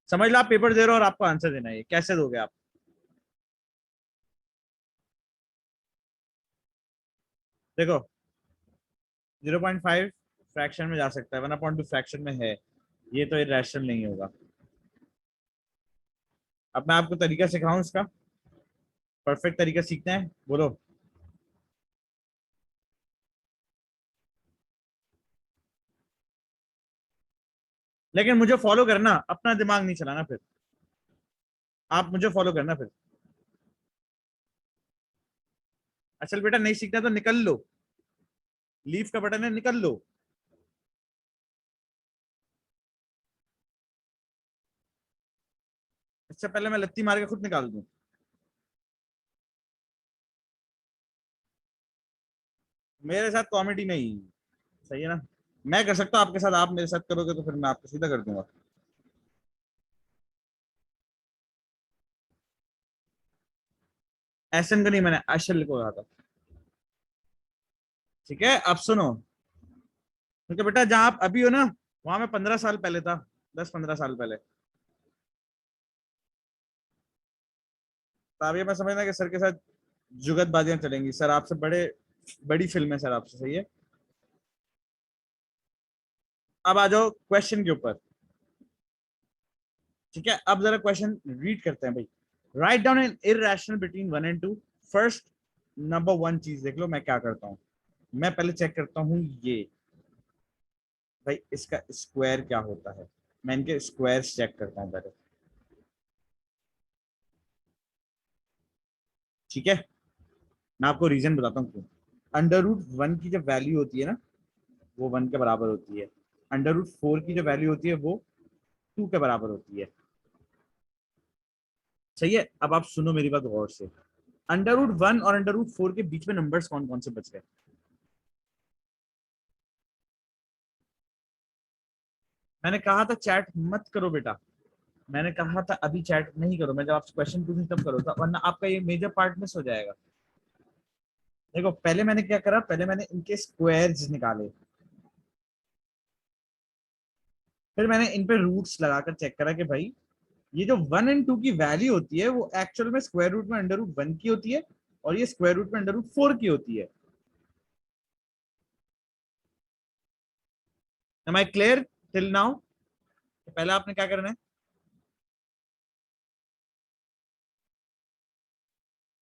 समझ लो आप पेपर दे रहे हो और आपको आंसर देना है, कैसे दोगे आप? देखो 0.5 फ्रैक्शन में जा सकता है, 1/2 फ्रैक्शन में है, ये तो इररेशनल नहीं होगा। अब मैं आपको तरीका सिखाऊं इसका, परफेक्ट तरीका सीखना है, बोलो। लेकिन मुझे फॉलो करना, अपना दिमाग नहीं चलाना फिर। आप मुझे फॉलो करना फिर। असल बेटा नहीं सीखना तो निकल लो, लीव का बटन है, निकल लो। इससे पहले मैं लत्ती मार के खुद निकाल दूं। मेरे साथ कॉमेडी नहीं। सही है ना? मैं कर सकता हूँ आपके साथ, आप मेरे साथ करोगे तो फिर मैं आपको सीधा कर दूंगा। एसन को नहीं, मैंने अशल को कहा था। ठीक है अब सुनो, क्योंकि बेटा जहां आप अभी हो ना, वहां मैं 15 साल पहले था। 10-15 साल पहले। तो अब ये मैं समझना कि सर के साथ जुगतबाजियां चलेंगी, सर आपसे बड़ी फिल्म है सर आपसे, सही है। अब आ जाओ क्वेश्चन के ऊपर, ठीक है। अब जरा क्वेश्चन रीड करते हैं भाई। Write down an irrational between 1 and 2। First number 1 चीज देख लो, मैं क्या करता हूँ, मैं पहले चेक करता हूँ ये भाई इसका स्क्वायर क्या होता है। मैं इनके स्क्वायर चेक करता हूँ पहले, ठीक है। मैं आपको रीजन बताता हूँ क्यों। अंडर रूट 1 की जब वैल्यू होती है ना, वो 1 के बराबर होती है। अंडर रूट 4 की जो वैल्यू होती है वो 2 के बराबर होती है, सही है। अब आप सुनो मेरी बात गौर से। अंडर रूट 1 और अंडर रूट 4 के बीच में नंबर्स कौन कौन से बच गए। मैंने कहा था चैट मत करो बेटा, मैंने कहा था अभी चैट नहीं करो, मैं जब आपसे क्वेश्चन पूछूं तब करो था, वरना आपका ये मेजर पार्ट मिस हो जाएगा। देखो पहले मैंने क्या करा, पहले मैंने इनके स्क्वायर्स निकाले, फिर मैंने इन पे रूट्स लगाकर चेक करा कि भाई ये जो 1 and 2 की वैल्यू होती है वो एक्चुअल में स्क्वायर रूट में अंडर रूट 1 की होती है, और ये स्क्वायर रूट में अंडर रूट 4 की होती है। Am I clear till now. पहले आपने क्या करना है,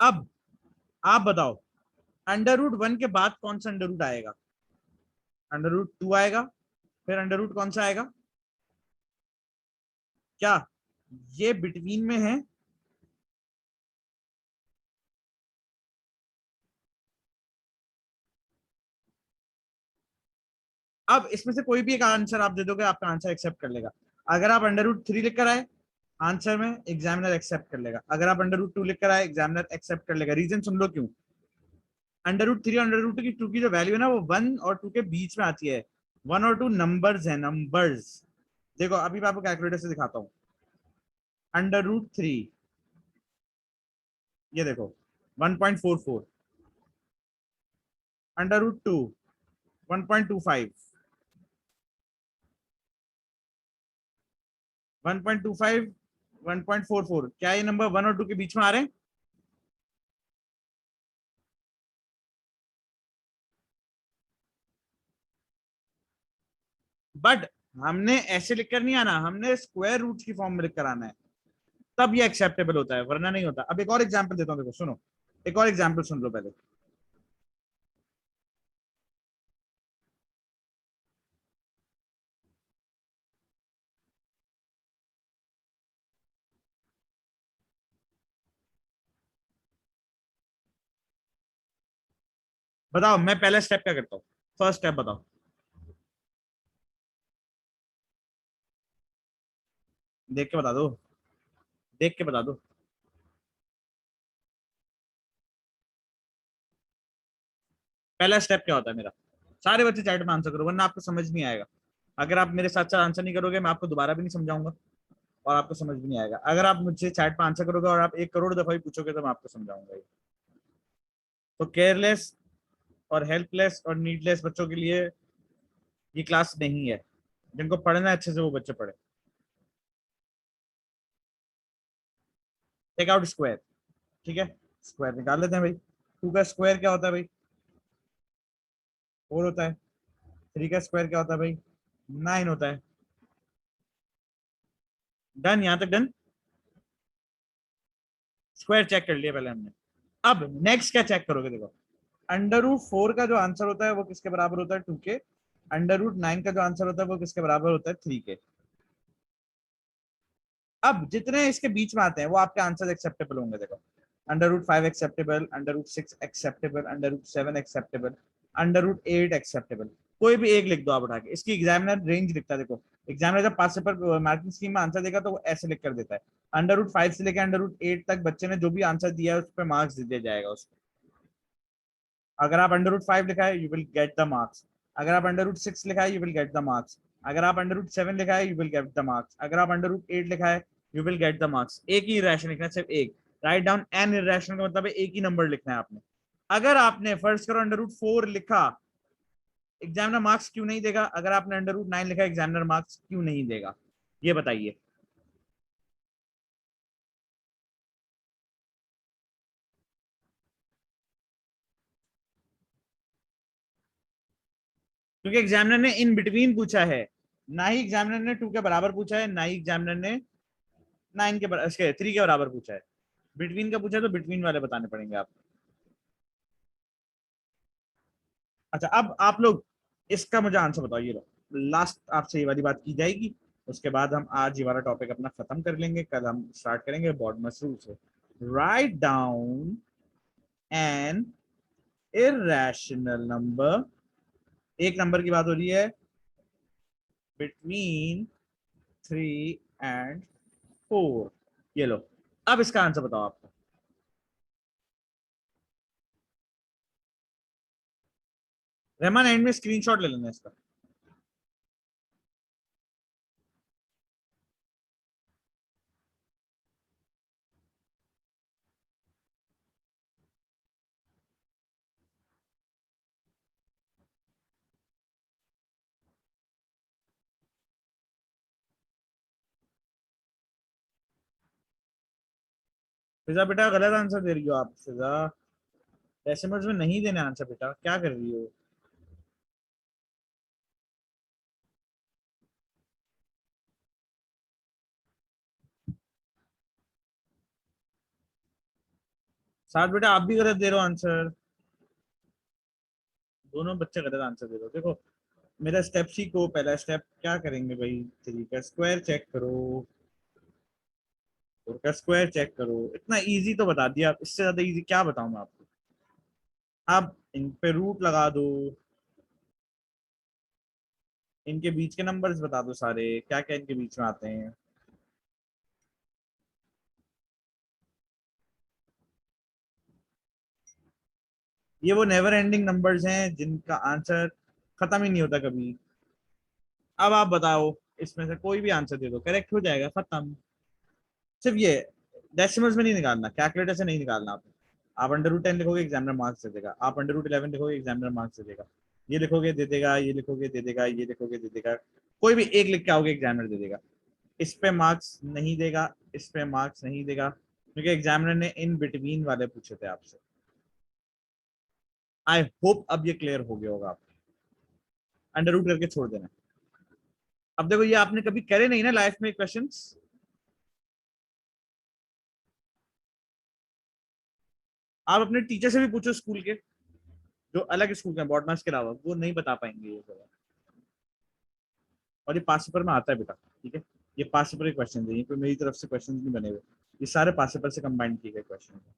अब आप बताओ अंडर रूट 1 के बाद कौन सा अंडर रूट आएगा। अंडर रूट 2 आएगा, फिर अंडर रूट कौन सा आएगा, क्या ये बिटवीन में है। अब इसमें से कोई भी एक आंसर आप दे दोगे, आपका आंसर एक्सेप्ट कर लेगा। अगर आप अंडर रूट 3 लिख कर आए आंसर में, एग्जामिनर एक्सेप्ट कर लेगा। अगर आप अंडर रूट 2 लिख कर आए एग्जामिनर एक्सेप्ट कर लेगा। रीजन सुन लो क्यों। अंडर रूट 3 और अंडर रूट 2 की जो वैल्यू है ना, वो 1 और 2 के बीच में आती है। 1 और 2 नंबर्स है, नंबर्स। देखो अभी मैं आपको कैलकुलेटर से दिखाता हूँ। अंडर रूट 3, ये देखो 1.44। Under root 2 1.25। 1.25 1.44, क्या ये नंबर 1 और 2 के बीच में आ रहे हैं। बट हमने ऐसे लिखकर नहीं आना, हमने स्क्वायर रूट की फॉर्म में लिखकर आना है, तब ये एक्सेप्टेबल होता है, वरना नहीं होता। अब एक और एग्जांपल देता हूँ, देखो सुनो, एक और एग्जांपल सुन लो पहले। बताओ मैं पहला स्टेप क्या करता हूँ, फर्स्ट स्टेप बताओ, देख के बता दो, देख के बता दो। पहला स्टेप क्या होता है मेरा, सारे बच्चे चैट में आंसर करो, वरना आपको समझ नहीं आएगा। अगर आप मेरे साथ साथ आंसर नहीं करोगे, मैं आपको दोबारा भी नहीं समझाऊंगा, और आपको समझ भी नहीं आएगा। अगर आप मुझसे चैट पे आंसर करोगे और आप 1 करोड़ दफा भी पूछोगे, तो मैं आपको समझाऊंगा। तो केयरलेस और हेल्पलेस और नीडलेस बच्चों के लिए ये क्लास नहीं है। जिनको पढ़ना है अच्छे से वो बच्चे पढ़े। टेक आउट स्क्वायर, ठीक है। स्क्वायर निकाल लेते हैं भाई। 2 का स्क्वायर क्या होता है भाई, 4 होता है। 3 का स्क्वायर क्या होता है भाई, 9 होता है। डन, यहां तक डन। स्क्वायर चेक कर लिया पहले हमने। अब नेक्स्ट क्या चेक करोगे, देखो अंडर रूट 4 का जो आंसर होता है वो किसके बराबर होता है, 2 के। अंडर रूट 9 का जो आंसर होता है वो किसके बराबर होता है, 3 के। अब जितने इसके बीच में आते हैं वो आपके आंसर एक्सेप्टेबल होंगे, देखो under root 5 acceptable, under root 6 acceptable, under root 7 acceptable, under root 8 acceptable. कोई भी एक लिख दो आप उठा के, इसकी एग्जामिनर रेंज लिखता है, देखो एग्जामिनर जब 5 पेपर मार्किंग स्कीम में आंसर देगा तो वो ऐसे लिख कर देता है। अंडर रूट 5 से लेकर अंडर रूट 8 तक बच्चे ने जो भी आंसर दिया है उस पर मार्क्स दे दिया जाएगा उसको। अगर आप अंडर रूट 5 लिखा है you will get the marks. अगर आप अंडर रूट 6 लिखा है you will get the marks. अगर आप अंडर रूट 7 लिखा है you will get the marks. अगर आप अंडर रूट 8 लिखा है you will get the marks. एक ही इरेशनल लिखना है, सिर्फ एक। राइट डाउन एन इरेशनल का मतलब है एक ही नंबर लिखना है आपने। अगर आपने फर्स्ट करो अंडर रूट 4 लिखा, एग्जामिनर मार्क्स क्यों नहीं देगा। अगर आपने अंडर रूट 9 लिखा, एग्जामिनर मार्क्स क्यों नहीं देगा। ये बताइए। क्योंकि एग्जामिनर ने इन बिटवीन पूछा है, ना ही एग्जामिनर ने टू के बराबर पूछा है, ना ही एग्जामिनर ने नाइन के बराबर, इसके थ्री के बराबर पूछा है। बिटवीन का पूछा है तो बिटवीन वाले बताने पड़ेंगे आप। अच्छा, अब आप लोग इसका मुझे आंसर बताओ, ये लो, लास्ट आपसे ये वाली बात की जाएगी। उसके बाद हम आज ये वाला टॉपिक अपना खत्म कर लेंगे, कल हम स्टार्ट करेंगे बॉडमस रूल से। Right down an irrational number, एक नंबर की बात हो रही है, बिटवीन 3 and 4। ये लो, अब इसका आंसर बताओ आपको। रहमान एंड में स्क्रीनशॉट ले लेना इसका। फिजा बेटा गलत आंसर दे रही हो आप, फिजा डेसिमल्स में नहीं देने आंसर, बेटा क्या कर रही हो। साथ बेटा आप भी गलत दे रहे हो आंसर, दोनों बच्चे गलत आंसर दे रहे हो। देखो, मेरा स्टेप सीखो, पहला स्टेप क्या करेंगे भाई, थ्री का स्क्वायर चेक करो, फोर का स्क्वायर चेक करो। इतना इजी तो बता दिया, अब इससे ज्यादा इजी क्या बताऊं मैं आपको। अब इन पे रूट लगा दो, इनके बीच के नंबर्स बता दो सारे, क्या क्या इनके बीच में आते हैं। ये वो नेवर एंडिंग नंबर्स हैं जिनका आंसर खत्म ही नहीं होता कभी। अब आप बताओ, इसमें से कोई भी आंसर दे दो, करेक्ट हो जाएगा, खत्म। सिर्फ ये डेसिमल्स में नहीं निकालना, कैलकुलेटर से नहीं निकालना। आप अंडर रूट 10 लिखोगे एग्जामिनर मार्क्स दे देगा, आप अंडर रूट 11 लिखोगे एग्जामिनर मार्क्स दे देगा, ये लिखोगे दे देगा, ये लिखोगे दे देगा, ये लिखोगे दे देगा। कोई भी एक लिख के आओगे एग्जामिनर दे देगा। इस पे मार्क्स नहीं देगा, इस पे मार्क्स नहीं देगा, क्योंकि एग्जामिनर ने इन बिटवीन वाले पूछे थे आपसे। आई होप अब ये क्लियर हो गया होगा आपको। अंडर रूट करके छोड़ देना। अब देखो, ये आपने कभी करे नहीं ना लाइफ में क्वेश्चंस। आप अपने टीचर से भी पूछो स्कूल के, जो अलग स्कूल के बॉटमास के अलावा, वो नहीं बता पाएंगे ये जगह। और ये पास पेपर में आता है बेटा, ठीक है। ये पास पेपर के क्वेश्चन है, ये कोई मेरी तरफ से क्वेश्चन नहीं बने हुए, ये सारे पास पेपर से कंबाइन किए गए क्वेश्चन है।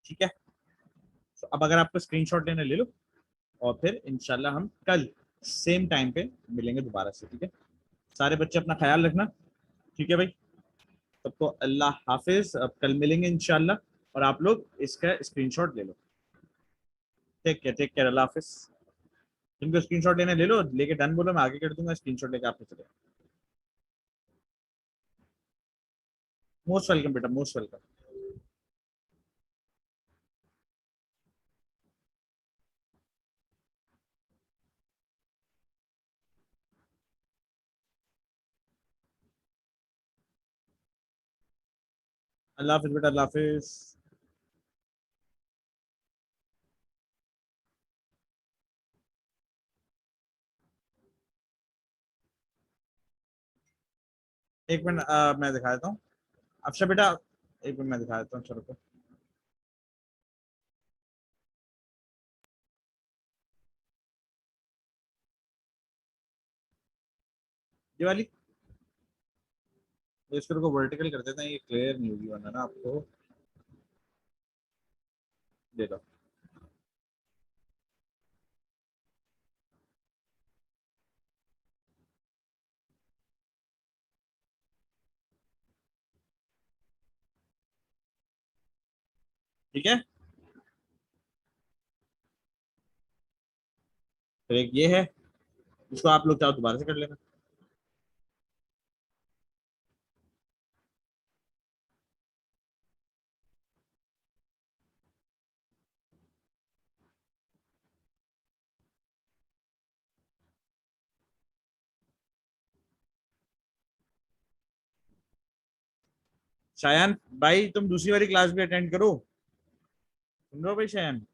ठीक है। तो अब अगर आपको स्क्रीनशॉट लेना ले लो, और फिर इंशाल्लाह हम कल सेम टाइम पे मिलेंगे दोबारा से, ठीक है। सारे बच्चे अपना ख्याल रखना, ठीक है भाई। सबको अल्लाह हाफिज, अब कल मिलेंगे इंशाल्लाह। और आप लोग इसका स्क्रीनशॉट ले लो। टेक केयर, टेक केयर, अल्लाह हाफिज। जिनको स्क्रीनशॉट लेने ले लो, लेके डन बोलो, मैं आगे कर दूंगा, स्क्रीनशॉट लेके आपको चले। मोस्ट वेलकम बेटा, मोस्ट वेलकम। अल्लाह हाफिज बेटा, अल्लाह हाफिज। एक मिनट, मैं दिखा देता हूँ। अफशा बेटा, एक मिनट मैं दिखा देता हूँ, चलो। ये वाली, तो इसको को वर्टिकल कर देते हैं, ये क्लियर नहीं होगी वरना ना आपको। दे दो। ठीक है, तो एक ये है, इसको आप लोग चाहो दोबारा से कर लेना। शायान भाई तुम दूसरी वाली क्लास भी अटेंड करो। सुन रहे हो भाई शायान?